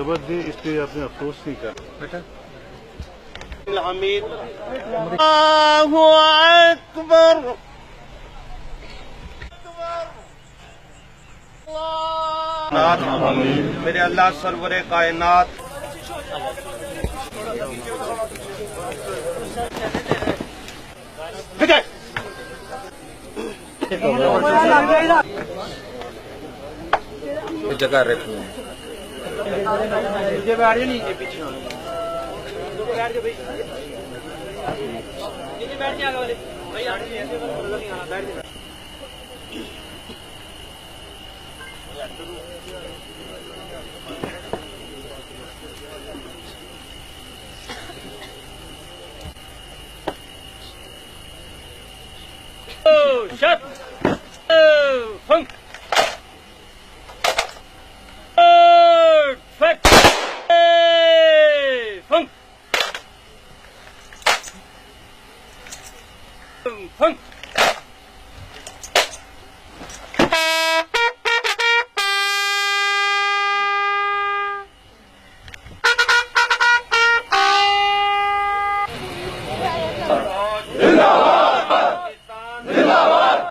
सबक दी, इसलिए आपने अफसोस नहीं कर बेटा। हमीद अल्लाहु अकबर। मेरे अल्लाह सरवरे कायनात जगह रखी है। Shut. Funk. Fact. Funk. Funk.